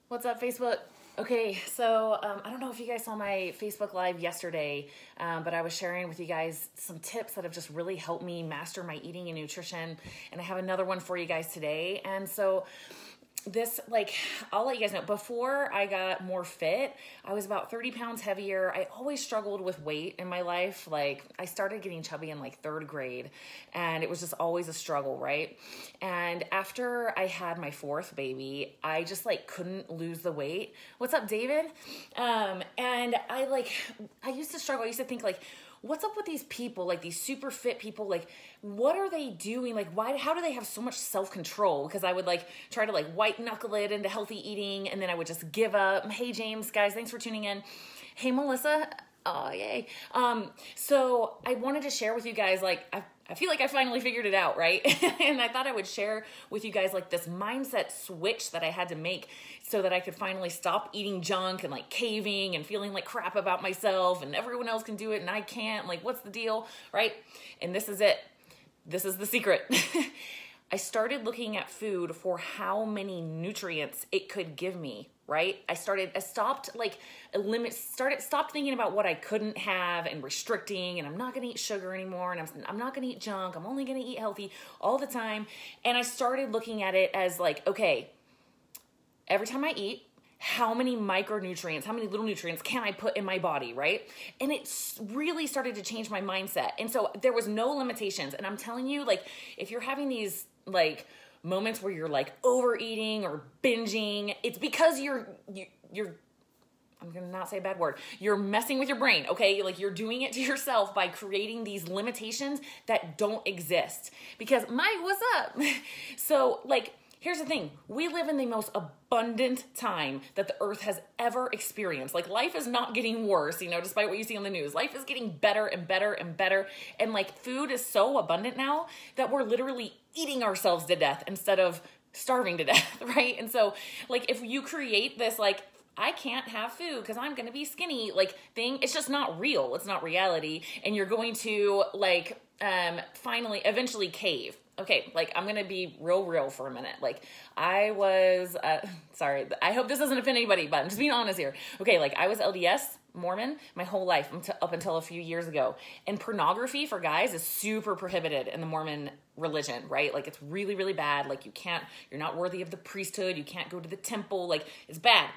What's up, Facebook? Okay, so I don't know if you guys saw my Facebook Live yesterday, but I was sharing with you guys some tips that have just really helped me master my eating and nutrition, and I have another one for you guys today. And so this, I'll let you guys know, before I got more fit, I was about 30 pounds heavier. I always struggled with weight in my life. I started getting chubby in third grade, and it was just always a struggle, right? And after I had my fourth baby, I just couldn't lose the weight. What's up, David? And I used to struggle. I used to think what's up with these people, these super fit people? What are they doing? How do they have so much self-control? Because I would try to white knuckle it into healthy eating, and then I would just give up. Hey, James, guys, thanks for tuning in. Hey, Melissa. Oh, yay. So I wanted to share with you guys, I feel like I finally figured it out, right? And I thought I would share with you guys this mindset switch that I had to make so that I could finally stop eating junk and caving and feeling like crap about myself and everyone else can do it and I can't. What's the deal, right? And this is it. This is the secret. I started looking at food for how many nutrients it could give me, right? I stopped thinking about what I couldn't have and restricting, and I'm not going to eat sugar anymore, and I'm not going to eat junk. I'm only going to eat healthy all the time. And I started looking at it as okay, every time I eat, how many micronutrients, how many little nutrients can I put in my body, right? And it really started to change my mindset. And so there was no limitations. And I'm telling you, if you're having these moments where you're overeating or binging, it's because you're I'm going to not say a bad word. You're messing with your brain, okay? You're doing it to yourself by creating these limitations that don't exist. Because Mike, what's up? So here's the thing. We live in the most abundant time that the earth has ever experienced. Life is not getting worse, despite what you see on the news. Life is getting better and better and better. And food is so abundant now that we're literally eating ourselves to death instead of starving to death, right? And so if you create this I can't have food because I'm going to be skinny thing, it's just not real. It's not reality. And you're going to eventually cave. Okay, I'm going to be real for a minute. I was, sorry, I hope this doesn't offend anybody, but I'm just being honest here. Okay, I was LDS Mormon my whole life up until a few years ago. And pornography for guys is super prohibited in the Mormon religion, right? It's really, really bad. You're not worthy of the priesthood. You can't go to the temple. It's bad.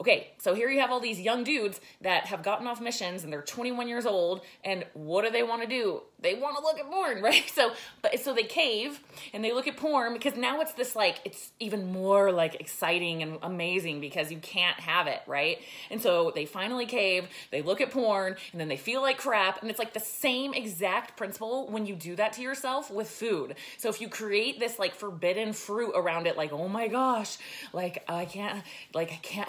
Okay, so here you have all these young dudes that have gotten off missions and they're 21 years old, and what do they want to do? They want to look at porn, right? So they cave and they look at porn because now it's this it's even more exciting and amazing because you can't have it, right? And so they finally cave, they look at porn, and then they feel like crap, and it's the same exact principle when you do that to yourself with food. So if you create this forbidden fruit around it, oh my gosh, I can't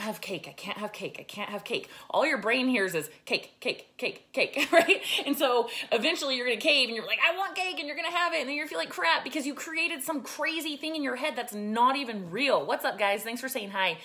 have cake, I can't have cake, I can't have cake. All your brain hears is cake, cake, cake, cake, right? And so eventually you're going to cave and you're I want cake, and you're going to have it, and then you're feeling like crap because you created some crazy thing in your head that's not even real. What's up, guys? Thanks for saying hi.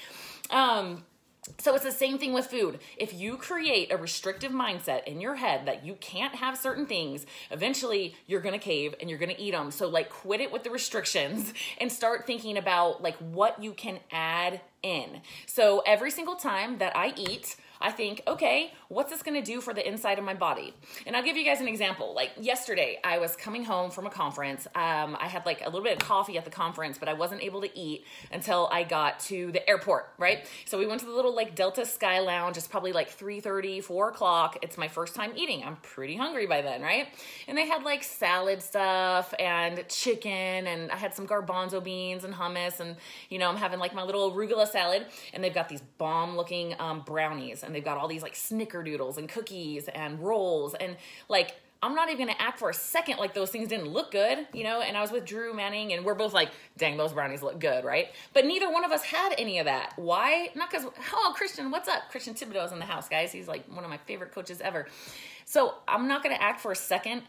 So it's the same thing with food. If you create a restrictive mindset in your head that you can't have certain things, eventually you're going to cave and you're going to eat them. So quit it with the restrictions and start thinking about what you can add in. So every single time that I eat, I think, okay, what's this going to do for the inside of my body? And I'll give you guys an example. Yesterday, I was coming home from a conference. I had a little bit of coffee at the conference, but I wasn't able to eat until I got to the airport, right? So we went to the little Delta Sky Lounge. It's probably 3:30, 4 o'clock. It's my first time eating. I'm pretty hungry by then, right? And they had salad stuff and chicken, and I had some garbanzo beans and hummus, and I'm having my little arugula salad, and they've got these bomb looking brownies, and they've got all these snickerdoodles and cookies and rolls, and I'm not even gonna act for a second those things didn't look good, and I was with Drew Manning, and we're both dang, those brownies look good, right? But neither one of us had any of that. Why? Not because, oh, Christian, what's up? Christian Thibodeau is in the house, guys. He's one of my favorite coaches ever. So I'm not gonna act for a second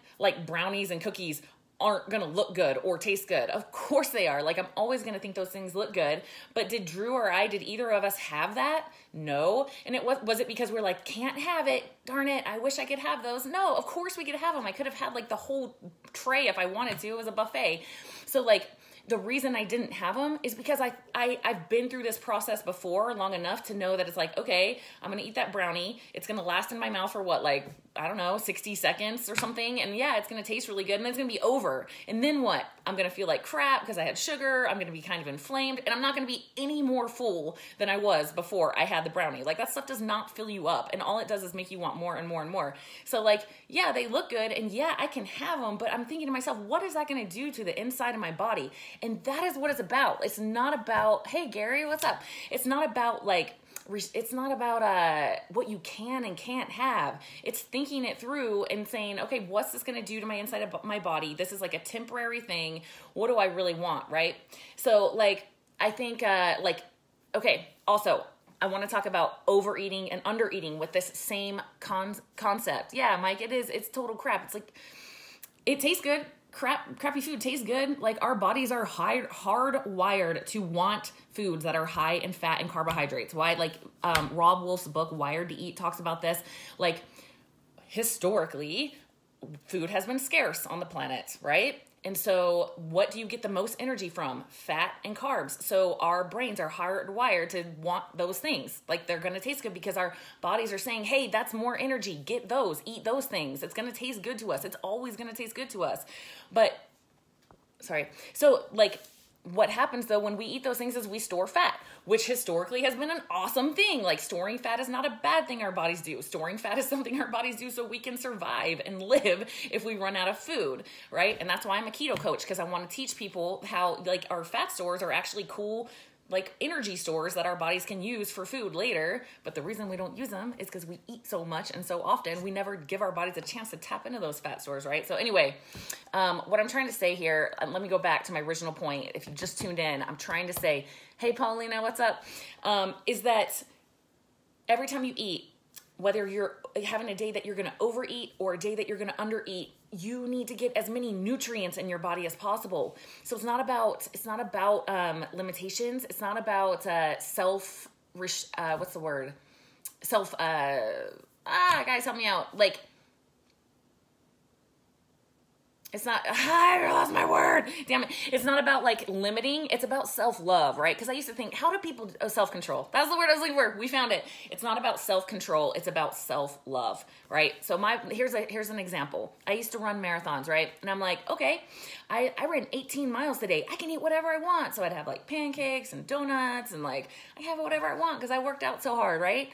brownies and cookies aren't going to look good or taste good. Of course they are. I'm always going to think those things look good. But did Drew or did either of us have that? No. And was it because we're can't have it? Darn it. I wish I could have those. No, of course we could have them. I could have had the whole tray if I wanted to. It was a buffet. So the reason I didn't have them is because I've been through this process before long enough to know that it's like, okay, I'm going to eat that brownie. It's going to last in my mouth for what, like, I don't know, 60 seconds or something. And yeah, it's going to taste really good. And then it's going to be over. And then what? I'm going to feel like crap because I had sugar. I'm going to be kind of inflamed. And I'm not going to be any more full than I was before I had the brownie. Like, that stuff does not fill you up. And all it does is make you want more and more and more. So like, yeah, they look good. And yeah, I can have them. But I'm thinking to myself, what is that going to do to the inside of my body? And that is what it's about. It's not about, hey, Gary, what's up? It's not about like, it's not about what you can and can't have. It's thinking it through and saying, okay, what's this going to do to my inside of my body? This is like a temporary thing. What do I really want, right? So like, I think okay, also, I want to talk about overeating and undereating with this same concept. Yeah, Mike, it's total crap. It's like, it tastes good. Crappy food tastes good. Like, our bodies are hardwired to want foods that are high in fat and carbohydrates. Why? Like, Rob Wolf's book, Wired to Eat, talks about this. Like, historically, food has been scarce on the planet, right? And so what do you get the most energy from? Fat and carbs. So our brains are hardwired to want those things. Like, they're going to taste good because our bodies are saying, hey, that's more energy. Get those. Eat those things. It's going to taste good to us. It's always going to taste good to us. So like, what happens though when we eat those things is we store fat, which historically has been an awesome thing. Like, storing fat is not a bad thing our bodies do. Storing fat is something our bodies do so we can survive and live if we run out of food, right? And that's why I'm a keto coach, because I want to teach people how, like, our fat stores are actually cool, like, energy stores that our bodies can use for food later. But the reason we don't use them is because we eat so much and so often, we never give our bodies a chance to tap into those fat stores, right? So anyway, what I'm trying to say here, let me go back to my original point. If you just tuned in, I'm trying to say, hey, Paulina, what's up? Is that every time you eat, whether you're having a day that you're going to overeat or a day that you're going to undereat, you need to get as many nutrients in your body as possible. So it's not about limitations. It's not about guys, help me out. Like, it's not, I lost my word. Damn it. It's not about like limiting. It's about self-love, right? Because I used to think, how do people, self-control. That's the word I was looking for. We found it. It's not about self-control. It's about self-love, right? So here's an example. I used to run marathons, right? And I'm like, okay, I ran 18 miles today. I can eat whatever I want. So I'd have like pancakes and donuts and like, I have whatever I want because I worked out so hard, right?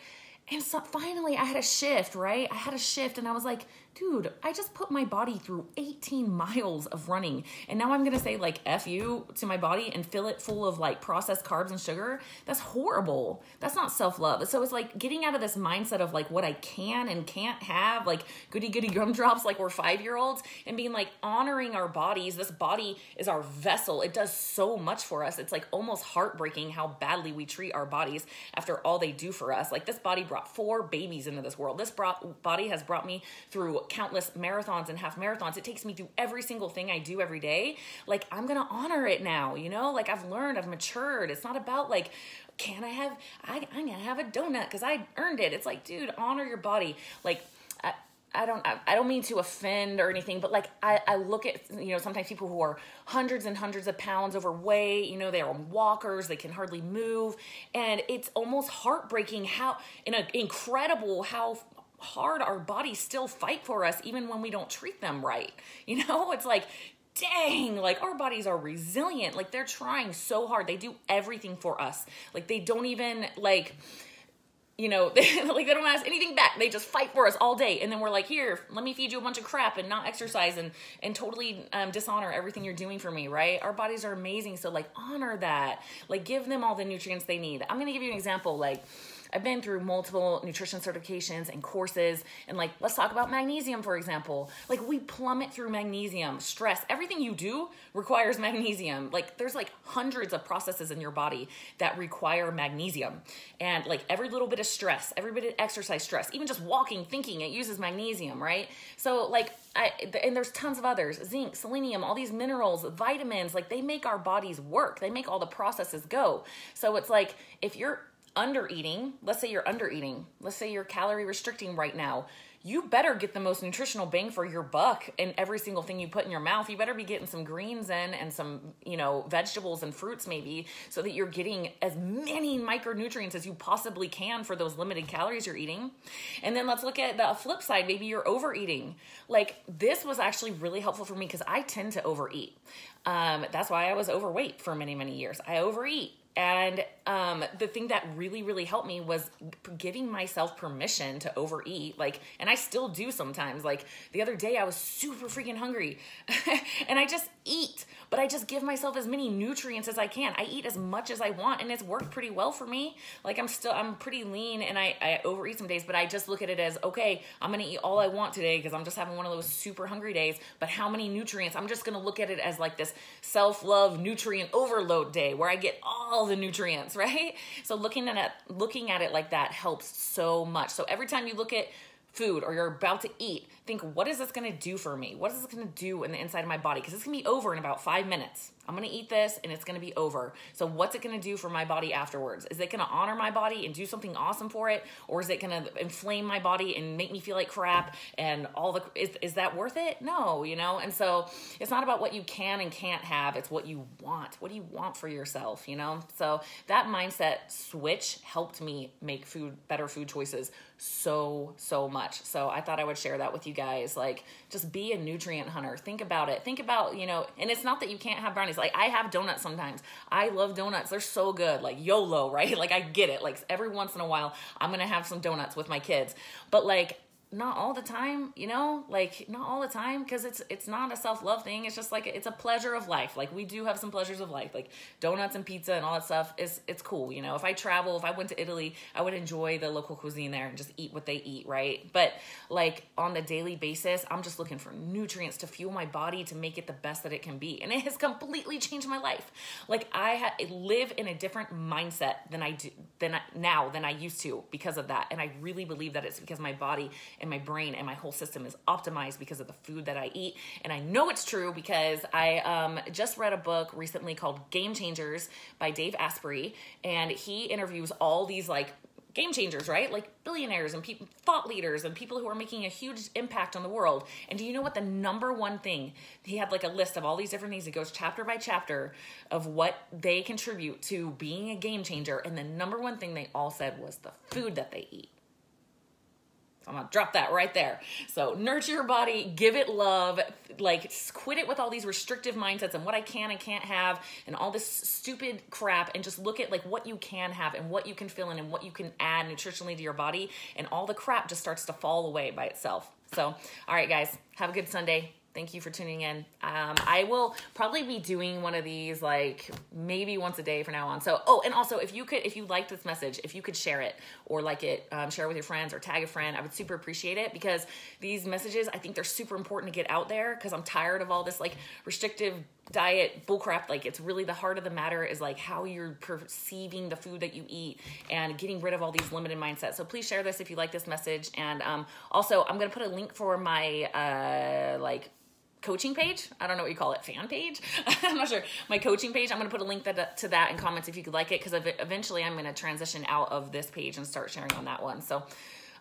And so finally I had a shift, right? I had a shift and I was like, dude, I just put my body through 18 miles of running. And now I'm going to say like F you to my body and fill it full of like processed carbs and sugar. That's horrible. That's not self-love. So it's like getting out of this mindset of like what I can and can't have, like goody gumdrops, like we're 5-year-olds, and being like honoring our bodies. This body is our vessel. It does so much for us. It's like almost heartbreaking how badly we treat our bodies after all they do for us. Like, this body brought 4 babies into this world. This body has brought me through countless marathons and half marathons. It takes me through every single thing I do every day. Like, I'm going to honor it now, you know, like I've learned, I've matured. It's not about like, I'm going to have a donut because I earned it. It's like, dude, honor your body. Like, I don't mean to offend or anything, but like, I look at, you know, sometimes people who are hundreds and hundreds of pounds overweight, you know, they're on walkers, they can hardly move. And it's almost heartbreaking how hard our bodies still fight for us, even when we don't treat them right. You know, it's like, dang, like our bodies are resilient. Like, they're trying so hard. They do everything for us. Like, they don't even like, you know, they don't ask anything back. They just fight for us all day. And then we're like, here, let me feed you a bunch of crap and not exercise and totally dishonor everything you're doing for me, right? Our bodies are amazing. So like, honor that. Like, give them all the nutrients they need. I'm going to give you an example. Like, I've been through multiple nutrition certifications and courses, and like, let's talk about magnesium, for example. Like, we plummet through magnesium, stress, everything you do requires magnesium. Like, there's like hundreds of processes in your body that require magnesium. And like, every little bit of stress, every bit of exercise stress, even just walking, thinking, it uses magnesium, right? So like, and there's tons of others, zinc, selenium, all these minerals, vitamins, like they make our bodies work. They make all the processes go. So it's like, if you're undereating, let's say you're undereating, let's say you're calorie restricting right now, you better get the most nutritional bang for your buck in every single thing you put in your mouth. You better be getting some greens in and some, vegetables and fruits maybe, so that you're getting as many micronutrients as you possibly can for those limited calories you're eating. And then let's look at the flip side. Maybe you're overeating. Like, this was actually really helpful for me because I tend to overeat. That's why I was overweight for many, many years. I overeat. And the thing that really, really helped me was giving myself permission to overeat. Like, and I still do sometimes. Like, the other day I was super freaking hungry and I just eat, but I just give myself as many nutrients as I can. I eat as much as I want, and it's worked pretty well for me. Like, I'm pretty lean, and I overeat some days, but I just look at it as, okay, I'm going to eat all I want today because I'm just having one of those super hungry days, but how many nutrients? I'm just going to look at it as like this self-love nutrient overload day where I get all the nutrients, right? So looking at it like that helps so much. So every time you look at food or you're about to eat, think, what is this going to do for me? What is this going to do in the inside of my body? Because it's going to be over in about 5 minutes. I'm going to eat this and it's going to be over. So what's it going to do for my body afterwards? Is it going to honor my body and do something awesome for it? Or is it going to inflame my body and make me feel like crap? And is that worth it? No, And so it's not about what you can and can't have. It's what you want. What do you want for yourself? So that mindset switch helped me make better food choices so much. So I thought I would share that with you guys. Like, just be a nutrient hunter. Think about it. Think about, and it's not that you can't have brownies. Like, I have donuts sometimes. I love donuts. They're so good. Like, YOLO, right? Like, I get it. Like, every once in a while, I'm going to have some donuts with my kids. But like, not all the time, like, not all the time, because it's not a self-love thing. It's just like, it's a pleasure of life. Like, we do have some pleasures of life, like donuts and pizza and all that stuff. It's cool. If I travel, if I went to Italy, I would enjoy the local cuisine there and just eat what they eat, right? But like, on the daily basis, I'm just looking for nutrients to fuel my body to make it the best that it can be. And it has completely changed my life. Like, I live in a different mindset than I used to because of that. And I really believe that it's because my body and my brain and my whole system is optimized because of the food that I eat. And I know it's true because I just read a book recently called Game Changers by Dave Asprey, and he interviews all these like game changers, right? Like billionaires and thought leaders and people who are making a huge impact on the world. And do you know what the number one thing? He had like a list of all these different things. It goes chapter by chapter of what they contribute to being a game changer. And the number one thing they all said was the food that they eat. I'm going to drop that right there. So nurture your body, give it love, like quit it with all these restrictive mindsets and what I can and can't have and all this stupid crap, and just look at like what you can have and what you can fill in and what you can add nutritionally to your body, and all the crap just starts to fall away by itself. So, all right, guys, have a good Sunday. Thank you for tuning in. I will probably be doing one of these like maybe once a day from now on. So, and also if you like this message, if you could share it or like it, share it with your friends or tag a friend, I would super appreciate it, because these messages, I think they're super important to get out there, because I'm tired of all this like restrictive diet bullcrap. Like, it's really the heart of the matter is like how you're perceiving the food that you eat and getting rid of all these limited mindsets. So please share this if you like this message. And also, I'm going to put a link for my coaching page. I don't know what you call it, fan page. I'm not sure. My coaching page. I'm going to put a link to that in comments if you could like it, because eventually I'm going to transition out of this page and start sharing on that one. So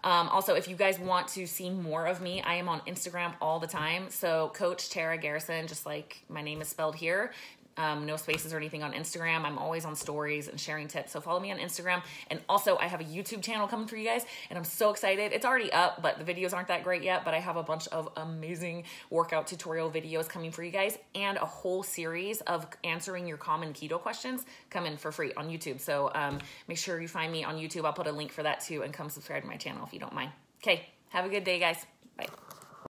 also, if you guys want to see more of me, I am on Instagram all the time. So Coach Tara Garrison, just like my name is spelled here. No spaces or anything on Instagram. I'm always on stories and sharing tips. So follow me on Instagram. And also, I have a YouTube channel coming for you guys, and I'm so excited. It's already up, but the videos aren't that great yet. But I have a bunch of amazing workout tutorial videos coming for you guys, and a whole series of answering your common keto questions coming for free on YouTube. So make sure you find me on YouTube. I'll put a link for that too, and come subscribe to my channel if you don't mind. Okay, have a good day, guys.